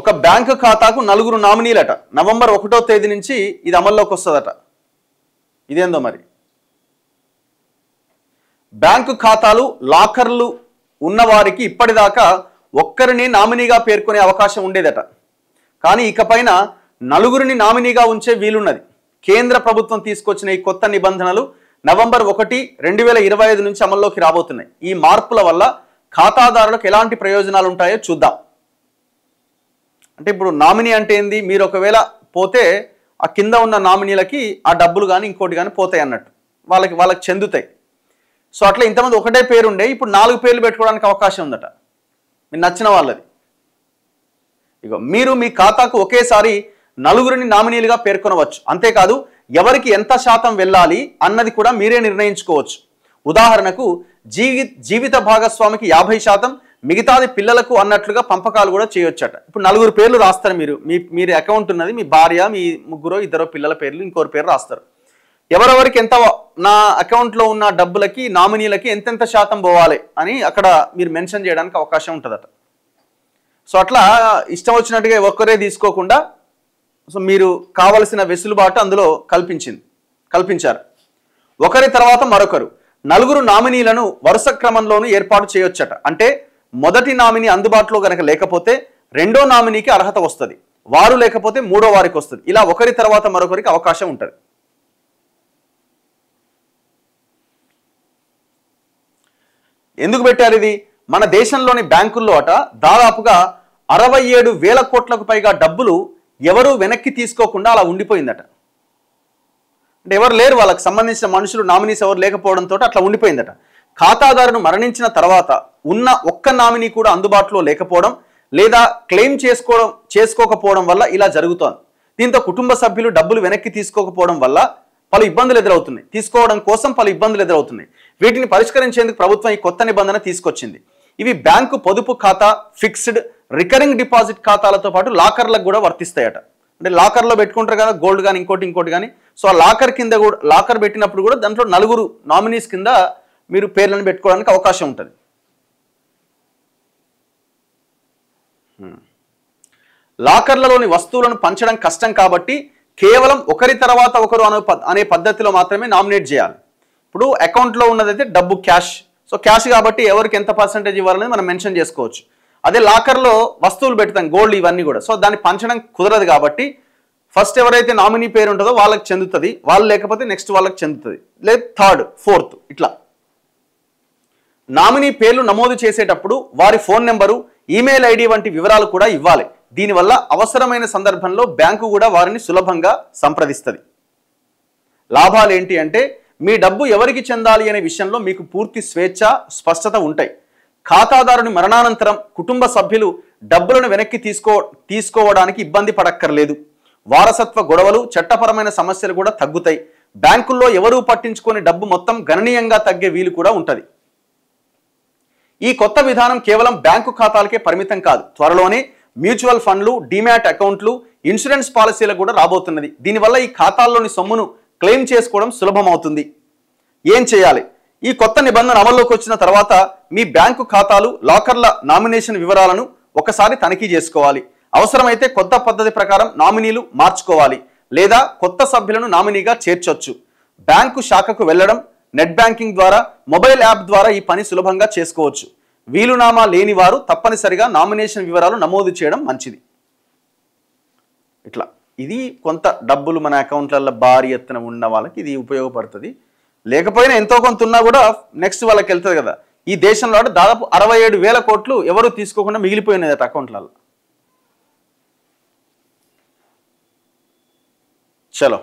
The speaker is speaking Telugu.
ఒక బ్యాంకు ఖాతాకు 4 నామినీలట. నవంబర్ 1వ తేదీ నుంచి ఇది అమల్లోకి వస్తుందట. ఇదేందో మరి. బ్యాంకు ఖాతాలు లాకర్లు ఉన్నవారికి ఇప్పటిదాకా ఒక్కరిని నామినీగా పేర్కొనే అవకాశం ఉండేదట. కానీ ఇకపైన 4 నామినీగా ఉంచే వీలున్నది. కేంద్ర ప్రభుత్వం తీసుకొచ్చిన ఈ కొత్త నిబంధనలు నవంబర్ 1, 2025 నుంచి అమల్లోకి రాబోతున్నాయి. ఈ మార్పుల వల్ల ఖాతాదారులకు ఎలాంటి ప్రయోజనాలు ఉంటాయో చూద్దాం. అంటే ఇప్పుడు నామినీ అంటే ఏంది, మీరు ఒకవేళ పోతే ఆ కింద ఉన్న నామినీలకి ఆ డబ్బులు కానీ ఇంకోటి కానీ పోతాయి అన్నట్టు, వాళ్ళకి చెందుతాయి. సో అట్లా ఇంతమంది ఒకటే పేరు ఉండే ఇప్పుడు 4 పేర్లు పెట్టుకోవడానికి అవకాశం ఉందట, మీరు నచ్చిన వాళ్ళది. ఇగో మీరు మీ ఖాతాకు ఒకేసారి 4 నామినీలుగా పేర్కొనవచ్చు. అంతేకాదు ఎవరికి ఎంత శాతం వెళ్ళాలి అన్నది కూడా మీరే నిర్ణయించుకోవచ్చు. ఉదాహరణకు జీవిత భాగస్వామికి 50%, మిగతాది పిల్లలకు అన్నట్లుగా పంపకాలు కూడా చేయొచ్చట. ఇప్పుడు 4 పేర్లు రాస్తారు. మీరు అకౌంట్ ఉన్నది, మీ భార్య, మీ 2 పిల్లల పేర్లు, ఇంకోరి పేరు రాస్తారు. ఎవరెవరికి ఎంత, నా అకౌంట్లో ఉన్న డబ్బులకి నామినీలకి ఎంతెంత శాతం పోవాలి అని అక్కడ మీరు మెన్షన్ చేయడానికి అవకాశం ఉంటుందట. సో అట్లా ఇష్టం వచ్చినట్టుగా ఒక్కరే తీసుకోకుండా సో మీరు కావలసిన వెసులుబాటు అందులో కల్పించారు. ఒకరి తర్వాత మరొకరు 4 నామినీలను వరుస క్రమంలోనూ ఏర్పాటు చేయొచ్చట. అంటే మొదటి నామినీ అందుబాటులో గనక లేకపోతే 2వ నామినీకి అర్హత వస్తుంది, వారు లేకపోతే 3వ వారికి వస్తుంది. ఇలా ఒకరి తర్వాత మరొకరికి అవకాశం ఉంటుంది. ఎందుకు పెట్టారు ఇది? మన దేశంలోని బ్యాంకుల్లో అట దాదాపుగా 67,000 కోట్లకు పైగా డబ్బులు ఎవరు వెనక్కి తీసుకోకుండా అలా ఉండిపోయిందట. అంటే ఎవరు లేరు, వాళ్ళకి సంబంధించిన మనుషులు, నామినీస్ ఎవరు లేకపోవడంతో అట్లా ఉండిపోయిందట. ఖాతాదారును మరణించిన తర్వాత ఉన్న ఒక్క నామినీ కూడా అందుబాటులో లేకపోవడం లేదా క్లెయిమ్ చేసుకోకపోవడం వల్ల ఇలా జరుగుతోంది. దీంతో కుటుంబ సభ్యులు డబ్బులు వెనక్కి తీసుకోకపోవడం వల్ల పలు ఇబ్బందులు ఎదురవుతున్నాయి. తీసుకోవడం కోసం పలు ఇబ్బందులు ఎదురవుతున్నాయి. వీటిని పరిష్కరించేందుకు ప్రభుత్వం ఈ కొత్త నిబంధన తీసుకొచ్చింది. ఇవి బ్యాంకు పొదుపు ఖాతా, ఫిక్స్డ్, రికరింగ్ డిపాజిట్ ఖాతాలతో పాటు లాకర్లకు కూడా వర్తిస్తాయట. అంటే లాకర్లో పెట్టుకుంటారు కదా, గోల్డ్ కానీ ఇంకోటి కానీ. సో ఆ లాకర్ కింద కూడా, లాకర్ పెట్టినప్పుడు కూడా దాంట్లో 4 నామినీస్ కింద మీరు పేర్లను పెట్టుకోవడానికి అవకాశం ఉంటుంది. లాకర్లలోని వస్తువులను పంచడం కష్టం కాబట్టి కేవలం ఒకరి తర్వాత ఒకరు అనే పద్ధతిలో మాత్రమే నామినేట్ చేయాలి. ఇప్పుడు అకౌంట్లో ఉన్నదైతే డబ్బు క్యాష్, సో క్యాష్ కాబట్టి ఎవరికి ఎంత పర్సెంటేజ్ ఇవ్వాలనేది మనం మెన్షన్ చేసుకోవచ్చు. అదే లాకర్లో వస్తువులు పెడతాం, గోల్డ్ ఇవన్నీ కూడా, సో దాన్ని పంచడం కుదరదు కాబట్టి ఫస్ట్ ఎవరైతే నామినీ పేరు ఉంటుందో వాళ్ళకి చెందుతుంది, వాళ్ళు లేకపోతే నెక్స్ట్ వాళ్ళకి చెందుతుంది, లేదు థర్డ్, ఫోర్త్. ఇట్లా నామినీ పేర్లు నమోదు చేసేటప్పుడు వారి ఫోన్ నెంబరు, ఈమెయిల్ ఐడి వంటి వివరాలు కూడా ఇవ్వాలి. దీనివల్ల అవసరమైన సందర్భంలో బ్యాంకు కూడా వారిని సులభంగా సంప్రదిస్తుంది. లాభాలు ఏంటి అంటే మీ డబ్బు ఎవరికి చెందాలి అనే విషయంలో మీకు పూర్తి స్వేచ్ఛ, స్పష్టత ఉంటాయి. ఖాతాదారుని మరణానంతరం కుటుంబ సభ్యులు డబ్బులను వెనక్కి తీసుకోవడానికి ఇబ్బంది పడక్కర్లేదు. వారసత్వ గొడవలు, చట్టపరమైన సమస్యలు కూడా తగ్గుతాయి. బ్యాంకుల్లో ఎవరూ పట్టించుకొని డబ్బు మొత్తం గణనీయంగా తగ్గే వీలు కూడా ఉంటుంది. ఈ కొత్త విధానం కేవలం బ్యాంకు ఖాతాలకే పరిమితం కాదు, త్వరలోనే మ్యూచువల్ ఫండ్లు, డిమాట్ అకౌంట్లు, ఇన్సూరెన్స్ పాలసీలకు కూడా రాబోతున్నది. దీనివల్ల ఈ ఖాతాల్లోని సొమ్మును క్లెయిమ్ చేసుకోవడం సులభమవుతుంది. ఏం చేయాలి? ఈ కొత్త నిబంధన అమల్లోకి వచ్చిన తర్వాత మీ బ్యాంకు ఖాతాలు, లాకర్ల నామినేషన్ వివరాలను ఒకసారి తనిఖీ చేసుకోవాలి. అవసరమైతే కొత్త పద్ధతి ప్రకారం నామినీలు మార్చుకోవాలి లేదా కొత్త సభ్యులను నామినీగా చేర్చొచ్చు. బ్యాంకు శాఖకు వెళ్లడం, నెట్ బ్యాంకింగ్ ద్వారా, మొబైల్ యాప్ ద్వారా ఈ పని సులభంగా చేసుకోవచ్చు. వీలునామా లేని వారు తప్పనిసరిగా నామినేషన్ వివరాలు నమోదు చేయడం మంచిది. ఇట్లా ఇది కొంత డబ్బులు మన అకౌంట్లలో భారీ ఎత్తున ఉన్న వాళ్ళకి ఇది ఉపయోగపడుతుంది. లేకపోయినా ఎంతో కొంత ఉన్నా కూడా నెక్స్ట్ వాళ్ళకి వెళ్తుంది కదా. ఈ దేశంలో దాదాపు 67,000 కోట్లు ఎవరు తీసుకోకుండా మిగిలిపోయినదట అకౌంట్లలో. చలో.